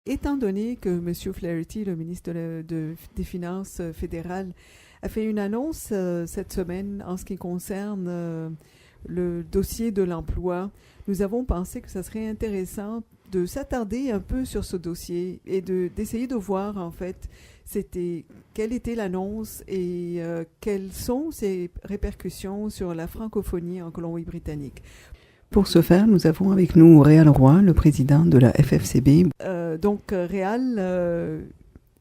étant donné que M. Flaherty, le ministre des Finances fédérales, a fait une annonce cette semaine en ce qui concerne le dossier de l'emploi, nous avons pensé que ça serait intéressant de s'attarder un peu sur ce dossier et d'essayer de voir, en fait, quelle était l'annonce et quelles sont ses répercussions sur la francophonie en Colombie-Britannique. Pour ce faire, nous avons avec nous Réal Roy, le président de la FFCB. Réal,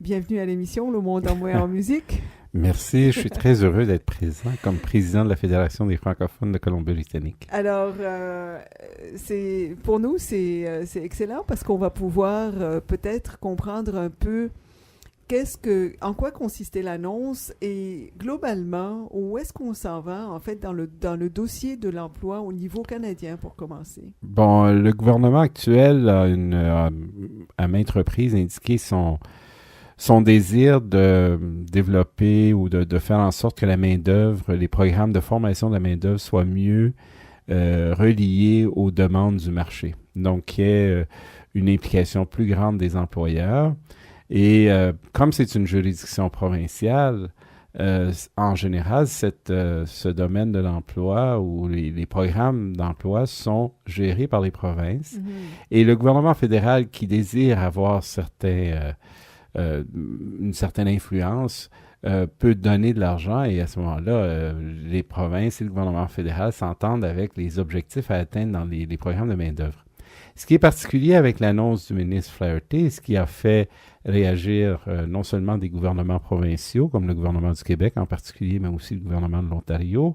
bienvenue à l'émission Le Monde en mots et en musique. Merci, je suis très heureux d'être présent comme président de la Fédération des francophones de Colombie-Britannique. Alors, pour nous, c'est excellent parce qu'on va pouvoir peut-être comprendre un peu en quoi consistait l'annonce et globalement, où est-ce qu'on s'en va en fait dans le dossier de l'emploi au niveau canadien pour commencer? Bon, le gouvernement actuel a à maintes reprises indiqué son désir de développer ou de faire en sorte que la main-d'œuvre, les programmes de formation de la main-d'œuvre soient mieux reliés aux demandes du marché. Donc, qu'il y ait une implication plus grande des employeurs. Et comme c'est une juridiction provinciale, en général, ce domaine de l'emploi ou les programmes d'emploi sont gérés par les provinces. Mm-hmm. Et le gouvernement fédéral qui désire avoir une certaine influence peut donner de l'argent et à ce moment-là, les provinces et le gouvernement fédéral s'entendent avec les objectifs à atteindre dans les programmes de main-d'œuvre. Ce qui est particulier avec l'annonce du ministre Flaherty, ce qui a fait réagir non seulement des gouvernements provinciaux, comme le gouvernement du Québec en particulier, mais aussi le gouvernement de l'Ontario,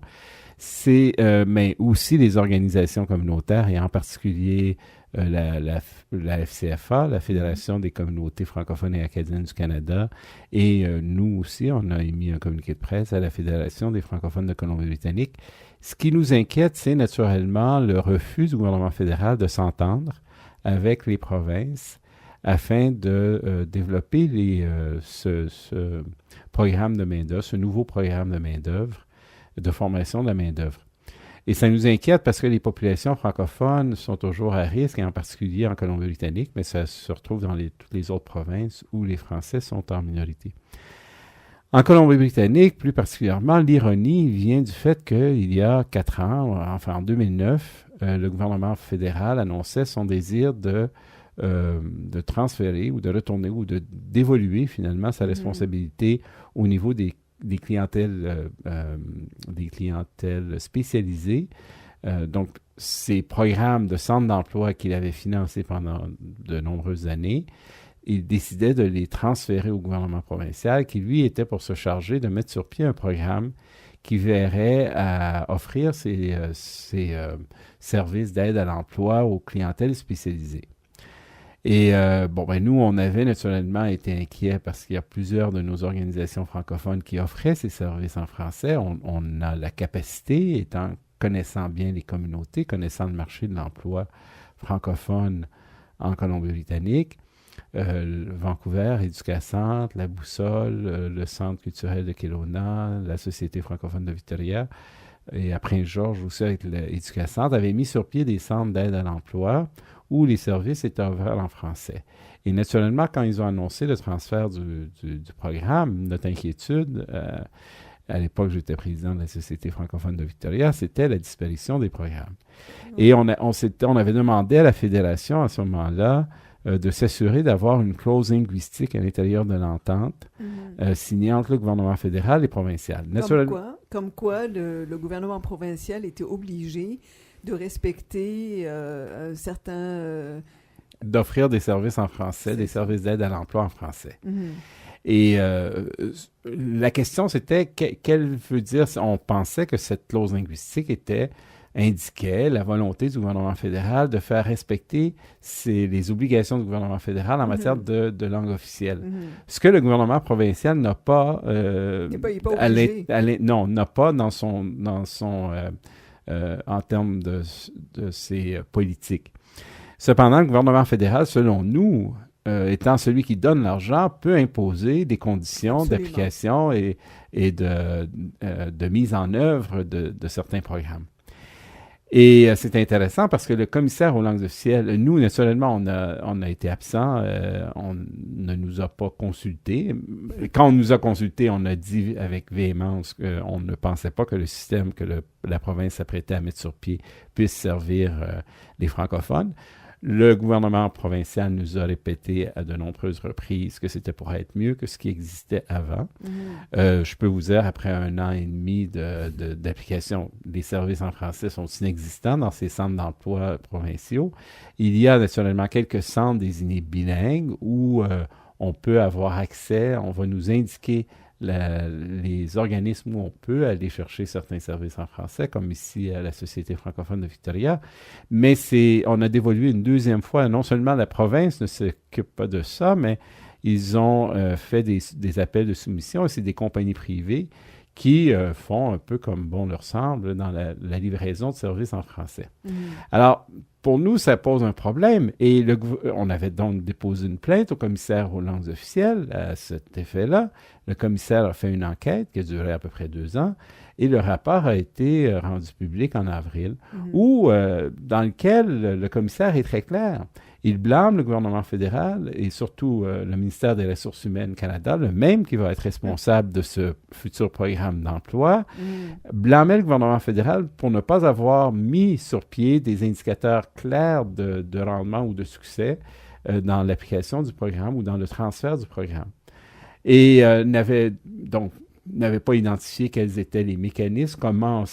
mais aussi les organisations communautaires et en particulier la FCFA, la Fédération des communautés francophones et acadiennes du Canada, et nous aussi, on a émis un communiqué de presse à la Fédération des francophones de Colombie-Britannique. Ce qui nous inquiète, c'est naturellement le refus du gouvernement fédéral de s'entendre avec les provinces afin de développer ce programme de main-d'œuvre, ce nouveau programme de main-d'œuvre, de formation de la main-d'œuvre. Et ça nous inquiète parce que les populations francophones sont toujours à risque, et en particulier en Colombie-Britannique, mais ça se retrouve dans toutes les autres provinces où les Français sont en minorité. En Colombie-Britannique, plus particulièrement, l'ironie vient du fait qu'il y a 4 ans, enfin en 2009, le gouvernement fédéral annonçait son désir de transférer ou de retourner ou d'évoluer finalement sa responsabilité au niveau des clientèles spécialisées. Donc, ces programmes de centres d'emploi qu'il avait financés pendant de nombreuses années, il décidait de les transférer au gouvernement provincial qui, lui, était pour se charger de mettre sur pied un programme qui verrait à offrir ces services d'aide à l'emploi aux clientèles spécialisées. Et nous, on avait naturellement été inquiets parce qu'il y a plusieurs de nos organisations francophones qui offraient ces services en français. On a la capacité, connaissant bien les communautés, connaissant le marché de l'emploi francophone en Colombie-Britannique, Vancouver, Éducacentre, La Boussole, le Centre culturel de Kelowna, la Société francophone de Victoria, et à Prince-Georges aussi avec l'Éducacentre, avaient mis sur pied des centres d'aide à l'emploi où les services étaient offerts en français. Et naturellement, quand ils ont annoncé le transfert du programme, notre inquiétude, à l'époque j'étais président de la Société francophone de Victoria, c'était la disparition des programmes. Et on avait demandé à la Fédération à ce moment-là de s'assurer d'avoir une clause linguistique à l'intérieur de l'entente signée entre le gouvernement fédéral et provincial. Comme quoi le gouvernement provincial était obligé de respecter un certain... d'offrir des services en français, des services d'aide à l'emploi en français. Mm-hmm. Et la question, c'était, quelle veut dire... On pensait que cette clause linguistique indiquait la volonté du gouvernement fédéral de faire respecter les obligations du gouvernement fédéral en matière de langue officielle. Mm-hmm. Ce que le gouvernement provincial n'a pas... n'a pas dans son en termes de ses politiques. Cependant, le gouvernement fédéral, selon nous, étant celui qui donne l'argent, peut imposer des conditions d'application et de mise en œuvre de certains programmes. Et c'est intéressant parce que le commissaire aux langues officielles, nous, naturellement, on a été absents, on ne nous a pas consultés. Quand on nous a consultés, on a dit avec véhémence qu'on ne pensait pas que le système que la province s'apprêtait à mettre sur pied puisse servir les francophones. Le gouvernement provincial nous a répété à de nombreuses reprises que c'était pour être mieux que ce qui existait avant. Je peux vous dire, après 1 an et demi d'application, les services en français sont inexistants dans ces centres d'emploi provinciaux. Il y a naturellement quelques centres désignés bilingues où on peut avoir accès, on va nous indiquer les organismes où on peut aller chercher certains services en français, comme ici à la Société francophone de Victoria. Mais on a dévolué une deuxième fois. Non seulement la province ne s'occupe pas de ça, mais ils ont fait des appels de soumission et c'est des compagnies privées qui font un peu comme bon leur semble dans la livraison de services en français. Alors, pour nous, ça pose un problème et on avait donc déposé une plainte au commissaire aux langues officielles à cet effet-là. Le commissaire a fait une enquête qui a duré à peu près 2 ans et le rapport a été rendu public en avril, dans lequel le commissaire est très clair. Il blâme le gouvernement fédéral et surtout le ministère des Ressources humaines Canada, le même qui va être responsable de ce futur programme d'emploi, blâmait le gouvernement fédéral pour ne pas avoir mis sur pied des indicateurs clairs de rendement ou de succès dans l'application du programme ou dans le transfert du programme. Et n'avait pas identifié quels étaient les mécanismes, comment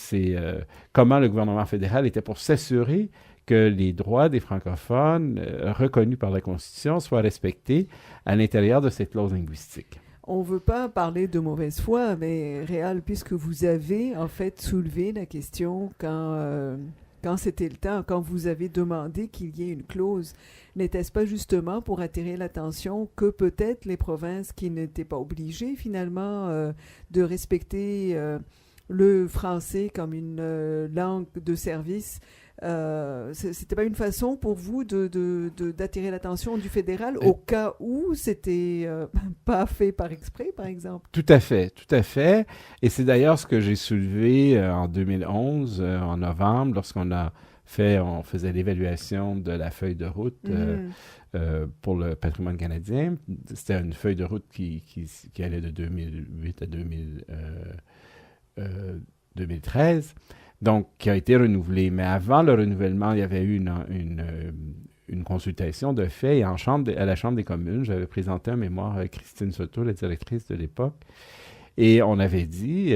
le gouvernement fédéral était pour s'assurer que les droits des francophones reconnus par la Constitution soient respectés à l'intérieur de cette clause linguistique. On ne veut pas parler de mauvaise foi, mais Réal, puisque vous avez en fait soulevé la question quand c'était le temps, quand vous avez demandé qu'il y ait une clause, n'était-ce pas justement pour attirer l'attention que peut-être les provinces qui n'étaient pas obligées finalement de respecter le français comme une langue de service, c'était pas une façon pour vous d'attirer l'attention du fédéral au cas où c'était pas fait par exprès, par exemple? Tout à fait, tout à fait. Et c'est d'ailleurs ce que j'ai soulevé en 2011, en novembre, lorsqu'on faisait l'évaluation de la feuille de route pour le patrimoine canadien. C'était une feuille de route qui allait de 2008 à 2013. Donc, qui a été renouvelé. Mais avant le renouvellement, il y avait eu une consultation de fait et à la Chambre des communes, j'avais présenté un mémoire à Christine Soto, la directrice de l'époque, et on avait dit,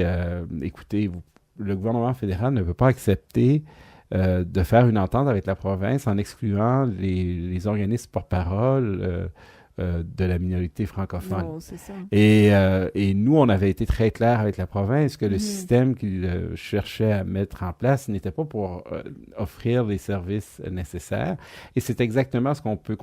écoutez, le gouvernement fédéral ne veut pas accepter de faire une entente avec la province en excluant les organismes porte-parole de la minorité francophone. Non, c'est ça. Et nous, on avait été très clairs avec la province que le système qu'ils cherchaient à mettre en place n'était pas pour offrir les services nécessaires. Et c'est exactement ce qu'on peut...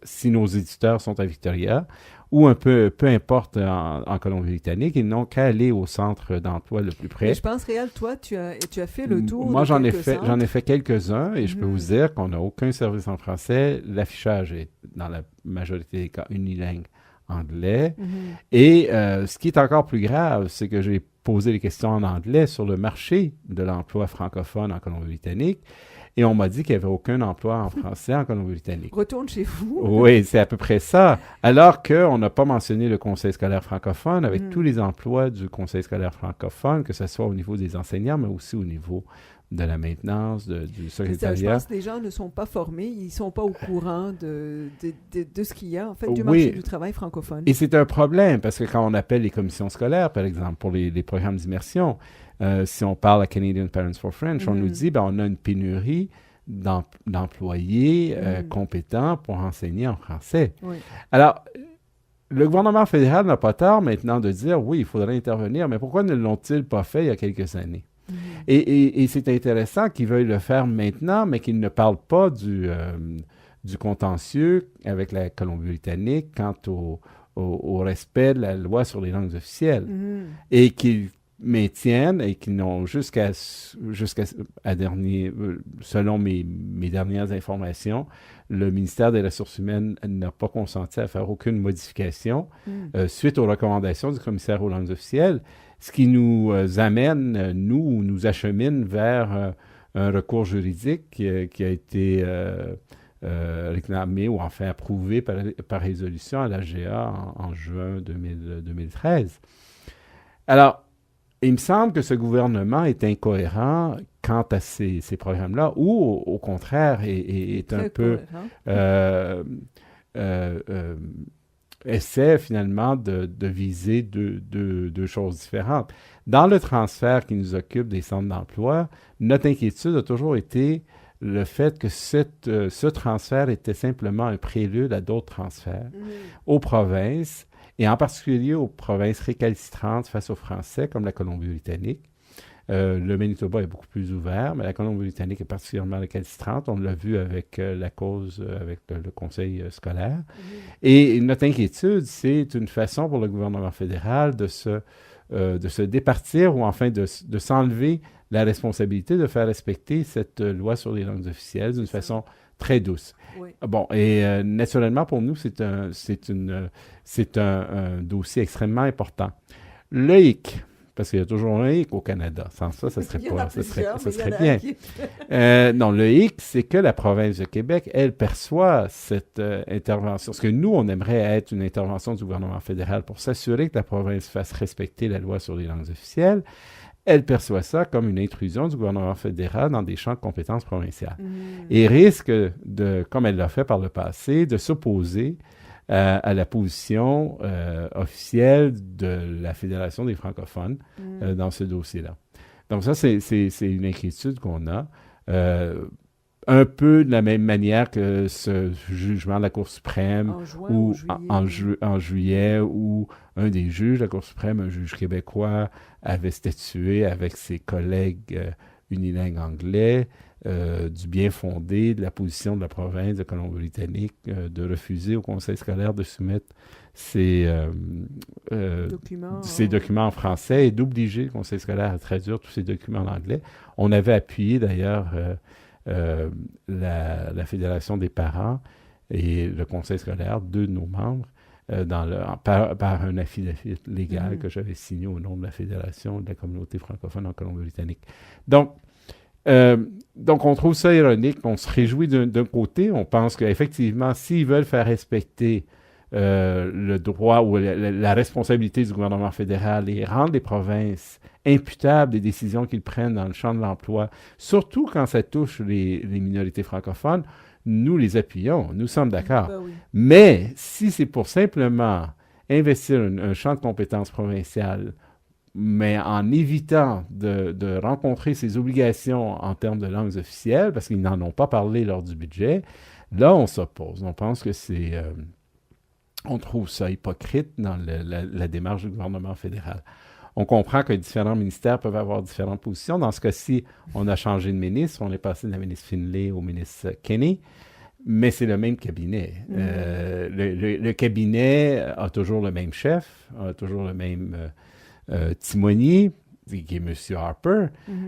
si nos éditeurs sont à Victoria, ou peu importe en Colombie-Britannique, ils n'ont qu'à aller au centre d'emploi le plus près. Mais je pense, Réal, toi, tu as fait le tour. Moi, j'en ai fait quelques-uns et je peux vous dire qu'on n'a aucun service en français. L'affichage est, dans la majorité des cas, unilingue anglais. Et ce qui est encore plus grave, c'est que j'ai posé les questions en anglais sur le marché de l'emploi francophone en Colombie-Britannique. Et on m'a dit qu'il n'y avait aucun emploi en français en Colombie-Britannique. Retourne chez vous. Oui, c'est à peu près ça. Alors qu'on n'a pas mentionné le Conseil scolaire francophone avec tous les emplois du Conseil scolaire francophone, que ce soit au niveau des enseignants, mais aussi au niveau de la maintenance, du secrétariat. Je pense que les gens ne sont pas formés, ils ne sont pas au courant de ce qu'il y a, en fait, du marché du travail francophone. Et c'est un problème, parce que quand on appelle les commissions scolaires, par exemple, pour les programmes d'immersion, si on parle à Canadian Parents for French, on nous dit on a une pénurie d'employés compétents pour enseigner en français. Oui. Alors, le gouvernement fédéral n'a pas tort maintenant de dire oui, il faudrait intervenir, mais pourquoi ne l'ont-ils pas fait il y a quelques années? Et c'est intéressant qu'ils veuillent le faire maintenant, mais qu'ils ne parlent pas du contentieux avec la Colombie-Britannique quant au respect de la loi sur les langues officielles. Et qu'ils maintiennent et qui n'ont jusqu'à selon mes dernières informations, le ministère des Ressources humaines n'a pas consenti à faire aucune modification suite aux recommandations du commissaire aux langues officielles, ce qui nous amène, nous achemine vers un recours juridique qui a été réclamé ou enfin approuvé par résolution à l'AGA en juin 2013. Alors, il me semble que ce gouvernement est incohérent quant à ces programmes-là, ou au contraire est un peu essaie finalement de viser deux choses différentes. Dans le transfert qui nous occupe des centres d'emploi, notre inquiétude a toujours été le fait que ce transfert était simplement un prélude à d'autres transferts aux provinces, et en particulier aux provinces récalcitrantes face aux Français, comme la Colombie-Britannique. Le Manitoba est beaucoup plus ouvert, mais la Colombie-Britannique est particulièrement récalcitrante. On l'a vu avec la cause, avec le conseil scolaire. Et notre inquiétude, c'est une façon pour le gouvernement fédéral de se départir, ou enfin de s'enlever la responsabilité de faire respecter cette loi sur les langues officielles d'une façon très douce. Oui. Bon, et naturellement, pour nous, c'est un dossier extrêmement important. Le hic, parce qu'il y a toujours un hic au Canada. Sans ça, ça serait bien. Non, le hic, c'est que la province de Québec, elle perçoit cette intervention. Parce que nous, on aimerait être une intervention du gouvernement fédéral pour s'assurer que la province fasse respecter la loi sur les langues officielles. Elle perçoit ça comme une intrusion du gouvernement fédéral dans des champs de compétences provinciales. Et risque comme elle l'a fait par le passé, de s'opposer à la position officielle de la Fédération des francophones dans ce dossier-là. Donc ça, c'est une inquiétude qu'on a. Un peu de la même manière que ce jugement de la Cour suprême en juillet, où un des juges de la Cour suprême, un juge québécois, avait statué avec ses collègues unilingues anglais du bien fondé de la position de la province de Colombie-Britannique de refuser au conseil scolaire de soumettre ces documents en français et d'obliger le conseil scolaire à traduire tous ces documents en anglais. On avait appuyé d'ailleurs la Fédération des parents et le conseil scolaire, deux de nos membres, par un affidavit légal que j'avais signé au nom de la Fédération de la communauté francophone en Colombie-Britannique. Donc, on trouve ça ironique. On se réjouit d'un côté. On pense qu'effectivement, s'ils veulent faire respecter le droit ou la responsabilité du gouvernement fédéral et rendre les provinces imputables des décisions qu'ils prennent dans le champ de l'emploi, surtout quand ça touche les minorités francophones, nous les appuyons. Nous sommes d'accord. Ben oui. Mais si c'est pour simplement investir un champ de compétences provinciales, mais en évitant de rencontrer ces obligations en termes de langues officielles, parce qu'ils n'en ont pas parlé lors du budget, là, on s'oppose. On pense que on trouve ça hypocrite dans la démarche du gouvernement fédéral. On comprend que différents ministères peuvent avoir différentes positions. Dans ce cas-ci, on a changé de ministre. On est passé de la ministre Finlay au ministre Kenney, mais c'est le même cabinet. Le cabinet a toujours le même chef, a toujours le même timonier, qui est M. Harper,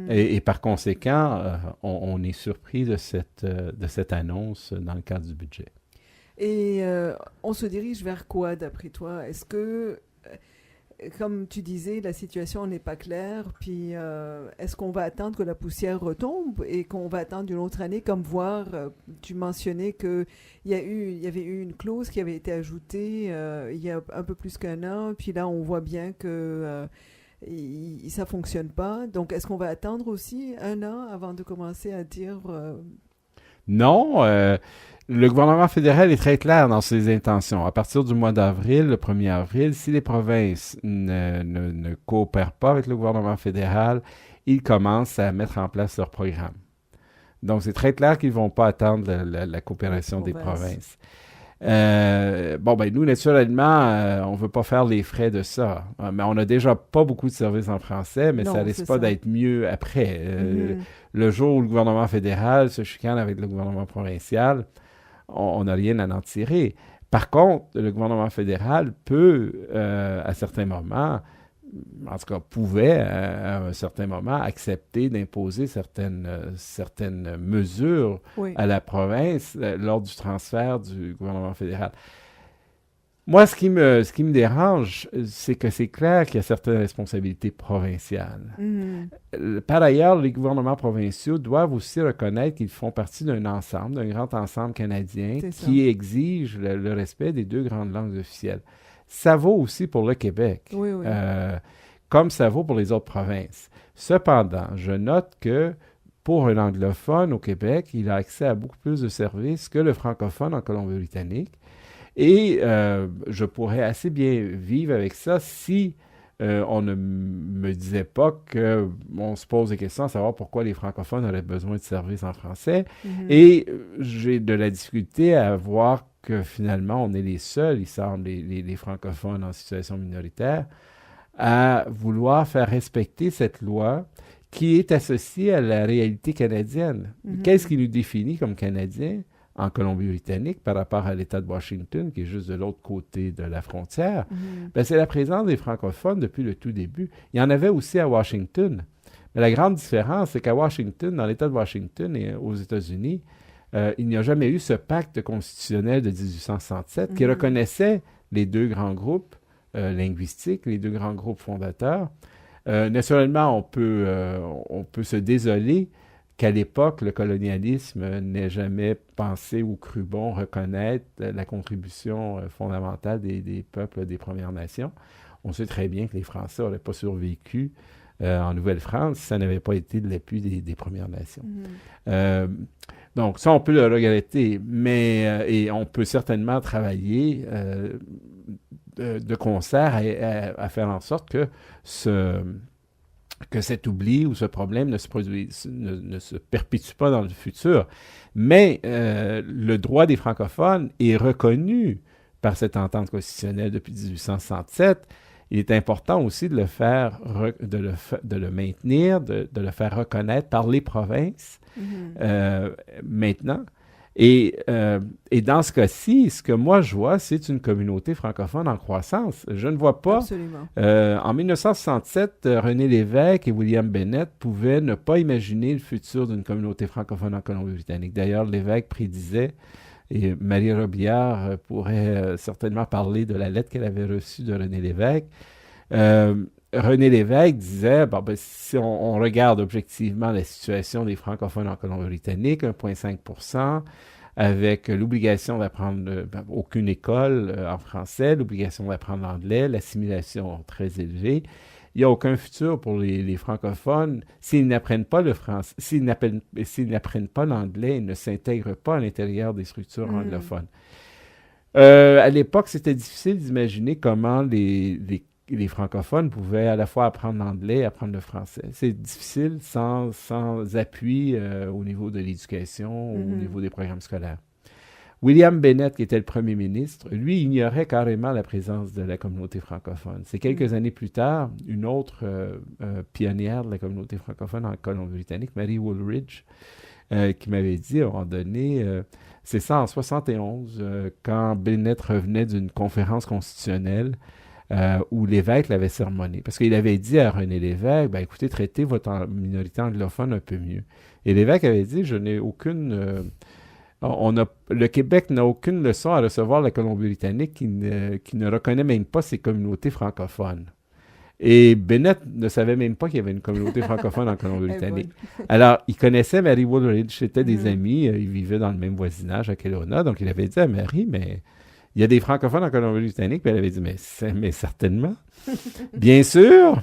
et par conséquent, on est surpris de cette annonce dans le cadre du budget. Et on se dirige vers quoi, d'après toi? Est-ce que, comme tu disais, la situation n'est pas claire, puis est-ce qu'on va attendre que la poussière retombe et qu'on va attendre une autre année, comme voir, tu mentionnais qu'il y avait eu une clause qui avait été ajoutée il y a un peu plus qu'un an, puis là on voit bien que ça ne fonctionne pas. Donc est-ce qu'on va attendre aussi un an avant de commencer à dire... Non, le gouvernement fédéral est très clair dans ses intentions. À partir du mois d'avril, le 1er avril, si les provinces ne coopèrent pas avec le gouvernement fédéral, ils commencent à mettre en place leur programme. Donc, c'est très clair qu'ils ne vont pas attendre la coopération des provinces. Nous, naturellement, on ne veut pas faire les frais de ça. Mais on n'a déjà pas beaucoup de services en français, mais ça risque pas d'être mieux après. Le jour où le gouvernement fédéral se chicane avec le gouvernement provincial, on n'a rien à en tirer. Par contre, le gouvernement fédéral peut, à certains moments, en tout cas pouvait, à un certain moment, accepter d'imposer certaines mesures à la province lors du transfert du gouvernement fédéral. Moi, ce qui me dérange, c'est que c'est clair qu'il y a certaines responsabilités provinciales. Par ailleurs, les gouvernements provinciaux doivent aussi reconnaître qu'ils font partie d'un ensemble, d'un grand ensemble canadien qui exige le respect des deux grandes langues officielles. Ça vaut aussi pour le Québec, Oui, oui. comme ça vaut pour les autres provinces. Cependant, je note que pour un anglophone au Québec, il a accès à beaucoup plus de services que le francophone en Colombie-Britannique. Et je pourrais assez bien vivre avec ça si on ne me disait pas qu'on se pose des questions à savoir pourquoi les francophones auraient besoin de services en français. Et j'ai de la difficulté à voir que finalement, on est les seuls, il semble, les francophones en situation minoritaire, à vouloir faire respecter cette loi qui est associée à la réalité canadienne. Qu'est-ce qui nous définit comme Canadiens en Colombie-Britannique par rapport à l'État de Washington, qui est juste de l'autre côté de la frontière? Ben, c'est la présence des francophones depuis le tout début. Il y en avait aussi à Washington. Mais la grande différence, c'est qu'à Washington, dans l'État de Washington et aux États-Unis, il n'y a jamais eu ce pacte constitutionnel de 1867 qui reconnaissait les deux grands groupes linguistiques, les deux grands groupes fondateurs. Naturellement, on peut se désoler qu'à l'époque, le colonialisme n'ait jamais pensé ou cru bon reconnaître la contribution fondamentale des peuples des Premières Nations. On sait très bien que les Français n'auraient pas survécu en Nouvelle-France si ça n'avait pas été de l'appui des Premières Nations. Donc, ça, on peut le regretter, mais et on peut certainement travailler de concert à faire en sorte que cet oubli ou ce problème ne se perpétue pas dans le futur. Mais le droit des francophones est reconnu par cette entente constitutionnelle depuis 1867. Il est important aussi de le maintenir, de le faire reconnaître par les provinces maintenant. Et dans ce cas-ci, ce que moi je vois, c'est une communauté francophone en croissance. Je ne vois pas... Absolument. En 1967, René Lévesque et William Bennett pouvaient ne pas imaginer le futur d'une communauté francophone en Colombie-Britannique. D'ailleurs, Lévesque prédisait, et Marie Robillard pourrait certainement parler de la lettre qu'elle avait reçue de René Lévesque. René Lévesque disait, si on regarde objectivement la situation des francophones en Colombie-Britannique, 1,5%, avec l'obligation d'apprendre aucune école en français, l'obligation d'apprendre l'anglais, l'assimilation très élevée, il n'y a aucun futur pour les francophones s'ils n'apprennent pas le français, s'ils n'apprennent pas l'anglais, ils ne s'intègrent pas à l'intérieur des structures anglophones. À l'époque, c'était difficile d'imaginer comment les francophones pouvaient à la fois apprendre l'anglais et apprendre le français. C'est difficile sans appui au niveau de l'éducation, au niveau des programmes scolaires. William Bennett, qui était le premier ministre, lui ignorait carrément la présence de la communauté francophone. C'est quelques années plus tard, une autre pionnière de la communauté francophone en Colombie-Britannique, Mary Woolridge, qui m'avait dit à un moment donné, c'est ça en 71, quand Bennett revenait d'une conférence constitutionnelle, où l'évêque l'avait sermonné. Parce qu'il avait dit à René Lévesque, écoutez, traitez votre minorité anglophone un peu mieux. Et l'évêque avait dit, je n'ai aucune... le Québec n'a aucune leçon à recevoir de la Colombie-Britannique qui ne reconnaît même pas ses communautés francophones. Et Bennett ne savait même pas qu'il y avait une communauté francophone en Colombie-Britannique. Alors, il connaissait Mary Woolridge, c'était des amis, ils vivaient dans le même voisinage à Kelowna, donc il avait dit à Mary, mais il y a des francophones en Colombie-Britannique, puis elle avait dit, mais certainement, bien sûr,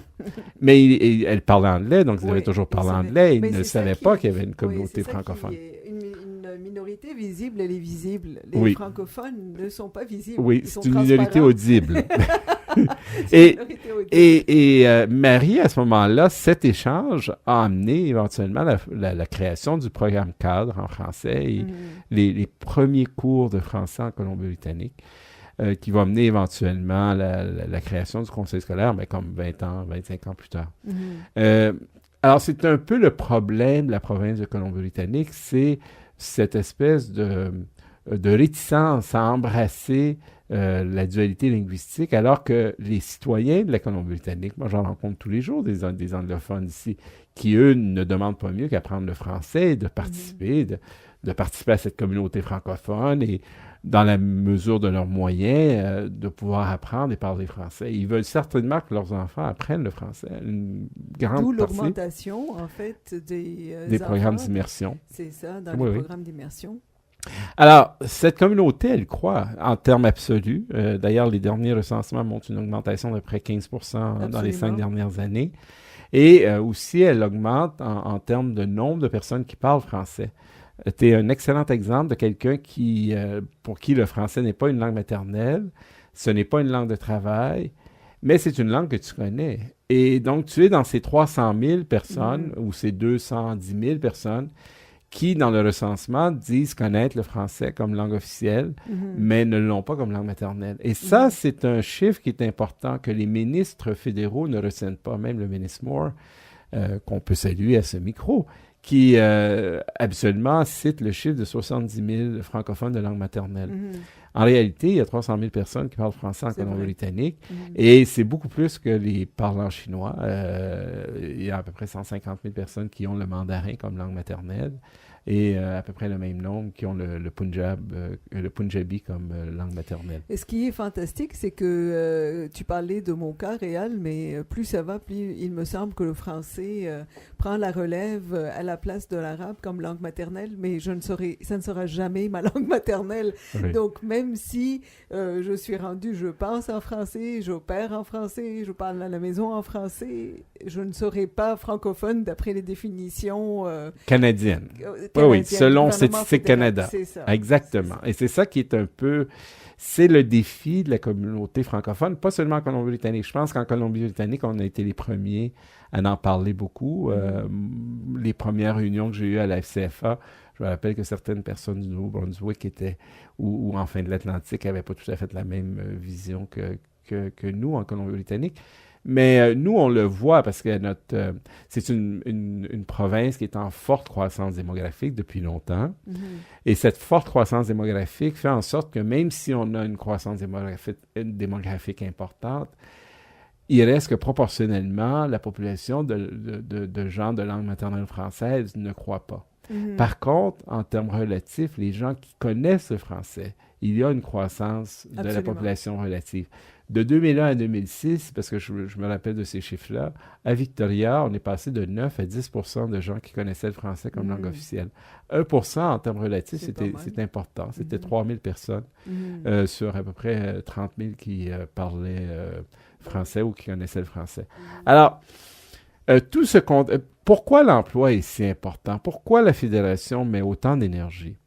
mais elle parlait anglais, donc ils avaient toujours parlé anglais, ils ne savaient pas qu'il y avait une communauté francophone. Une minorité visible, elle est visible. Les francophones ne sont pas visibles. Oui, c'est une minorité audible. Et Marie, à ce moment-là, cet échange a amené éventuellement la création du programme cadre en français et les premiers cours de français en Colombie-Britannique, qui va amener éventuellement la création du conseil scolaire, mais comme 25 ans plus tard. Alors, c'est un peu le problème de la province de Colombie-Britannique, c'est cette espèce de réticence à embrasser la dualité linguistique, alors que les citoyens de la Colombie-Britannique, moi j'en rencontre tous les jours des anglophones ici, qui eux ne demandent pas mieux qu'apprendre le français et de participer, de participer à cette communauté francophone et dans la mesure de leurs moyens, de pouvoir apprendre et parler français. Ils veulent certainement que leurs enfants apprennent le français. Une grande D'où partie l'augmentation, en fait, des programmes enfants. d'immersion. C'est ça, dans Oui, les oui. programmes d'immersion. Alors, cette communauté, elle croît en termes absolus. D'ailleurs, les derniers recensements montrent une augmentation de près 15% dans les 5 Absolument. dernières années. Et aussi, elle augmente en termes de nombre de personnes qui parlent français. Tu es un excellent exemple de quelqu'un pour qui le français n'est pas une langue maternelle, ce n'est pas une langue de travail, mais c'est une langue que tu connais. Et donc, tu es dans ces 300 000 personnes ou ces 210 000 personnes qui, dans le recensement, disent connaître le français comme langue officielle, mais ne l'ont pas comme langue maternelle. Et ça, c'est un chiffre qui est important, que les ministres fédéraux ne retiennent pas, même le ministre Moore, qu'on peut saluer à ce micro, qui habituellement cite le chiffre de 70 000 francophones de langue maternelle. En réalité, il y a 300 000 personnes qui parlent français en C'est vrai. Colombie-Britannique et c'est beaucoup plus que les parlants chinois. Il y a à peu près 150 000 personnes qui ont le mandarin comme langue maternelle et à peu près le même nombre qui ont le punjabi comme langue maternelle. Et ce qui est fantastique, c'est que tu parlais de mon cas réel, mais plus ça va, plus il me semble que le français prend la relève à la place de l'arabe comme langue maternelle, mais ça ne sera jamais ma langue maternelle. Oui. Donc, même si je suis rendue, je pense en français, j'opère en français, je parle à la maison en français, je ne serai pas francophone d'après les définitions Canadienne. canadiennes, Oui, selon gouvernement Statistique fédéral. Canada. C'est ça. Exactement. C'est ça. Et c'est ça qui est un peu... C'est le défi de la communauté francophone, pas seulement en Colombie-Britannique. Je pense qu'en Colombie-Britannique, on a été les premiers à en parler beaucoup. Les premières réunions que j'ai eues à la FCFA, je me rappelle que certaines personnes du Nouveau-Brunswick ou en fin de l'Atlantique n'avaient pas tout à fait la même vision que nous en Colombie-Britannique. Mais nous, on le voit parce que c'est une province qui est en forte croissance démographique depuis longtemps. Et cette forte croissance démographique fait en sorte que même si on a une croissance démographique importante, il reste que proportionnellement, la population de gens de langue maternelle française ne croît pas. Par contre, en termes relatifs, les gens qui connaissent le français, il y a une croissance de la Absolument. population relative. De 2001 à 2006, parce que je me rappelle de ces chiffres-là, à Victoria, on est passé de 9 à 10% de gens qui connaissaient le français comme langue officielle. 1% en termes relatifs, c'est important. C'était 3000 personnes sur à peu près 30 000 qui parlaient français ou qui connaissaient le français. Alors, tout ce compte. Pourquoi l'emploi est si important? Pourquoi la Fédération met autant d'énergie?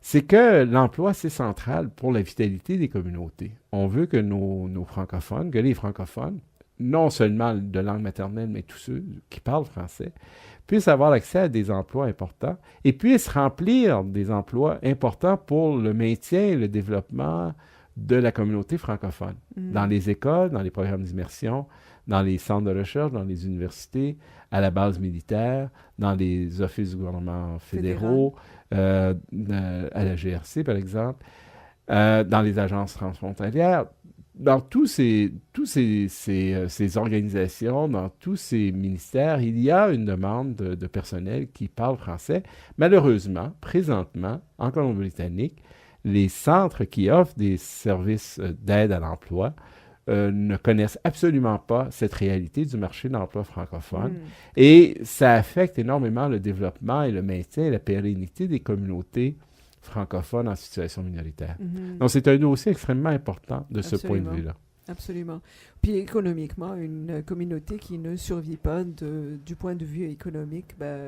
C'est que l'emploi, c'est central pour la vitalité des communautés. On veut que nos francophones, que les francophones, non seulement de langue maternelle, mais tous ceux qui parlent français, puissent avoir accès à des emplois importants et puissent remplir des emplois importants pour le maintien et le développement de la communauté francophone. Dans les écoles, dans les programmes d'immersion, dans les centres de recherche, dans les universités, à la base militaire, dans les offices du gouvernement fédéraux, à la GRC, par exemple, dans les agences transfrontalières. Dans tous ces organisations, dans tous ces ministères, il y a une demande de personnel qui parle français. Malheureusement, présentement, en Colombie-Britannique, les centres qui offrent des services d'aide à l'emploi ne connaissent absolument pas cette réalité du marché de l'emploi francophone. Et ça affecte énormément le développement et le maintien et la pérennité des communautés francophones en situation minoritaire. Donc, c'est un dossier extrêmement important de ce point de vue-là. Absolument. Puis économiquement, une communauté qui ne survit pas du point de vue économique, ben,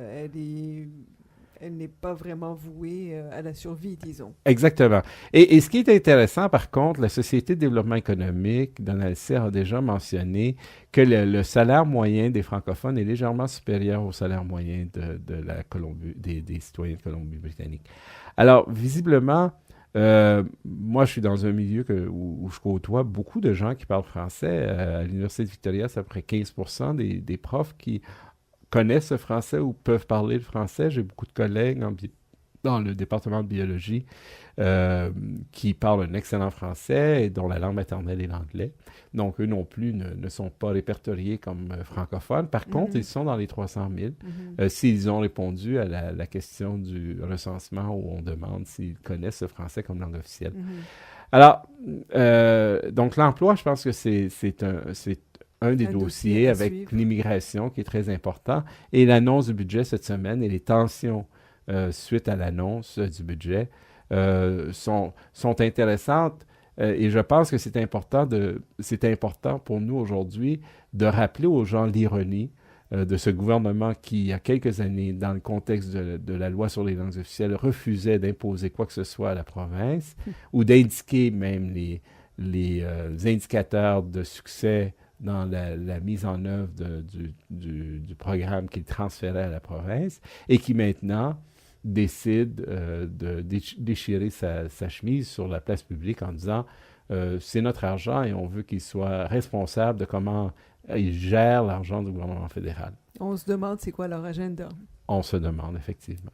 elle n'est pas vraiment vouée à la survie, disons. Exactement. Et ce qui est intéressant, par contre, la Société de développement économique, Donald Cyr a déjà mentionné que le salaire moyen des francophones est légèrement supérieur au salaire moyen des citoyens de Colombie-Britannique. Alors, visiblement, moi, je suis dans un milieu où je côtoie beaucoup de gens qui parlent français. À l'Université de Victoria, c'est à peu près 15% des profs qui connaissent le français ou peuvent parler le français. J'ai beaucoup de collègues dans le département de biologie qui parlent un excellent français et dont la langue maternelle est l'anglais. Donc, eux non plus ne sont pas répertoriés comme francophones. Par contre, ils sont dans les 300 000 s'ils ont répondu à la question du recensement où on demande s'ils connaissent le français comme langue officielle. Alors, donc l'emploi, je pense que c'est un des dossiers avec l'immigration qui est très important. Et l'annonce du budget cette semaine et les tensions suite à l'annonce du budget sont intéressantes. Et je pense que c'est important pour nous aujourd'hui de rappeler aux gens l'ironie de ce gouvernement qui, il y a quelques années, dans le contexte de la loi sur les langues officielles, refusait d'imposer quoi que ce soit à la province ou d'indiquer même les indicateurs de succès dans la mise en œuvre du programme qu'il transférait à la province et qui maintenant décide de déchirer sa chemise sur la place publique en disant c'est notre argent et on veut qu'il soit responsable de comment il gère l'argent du gouvernement fédéral. On se demande c'est quoi leur agenda. On se demande, effectivement.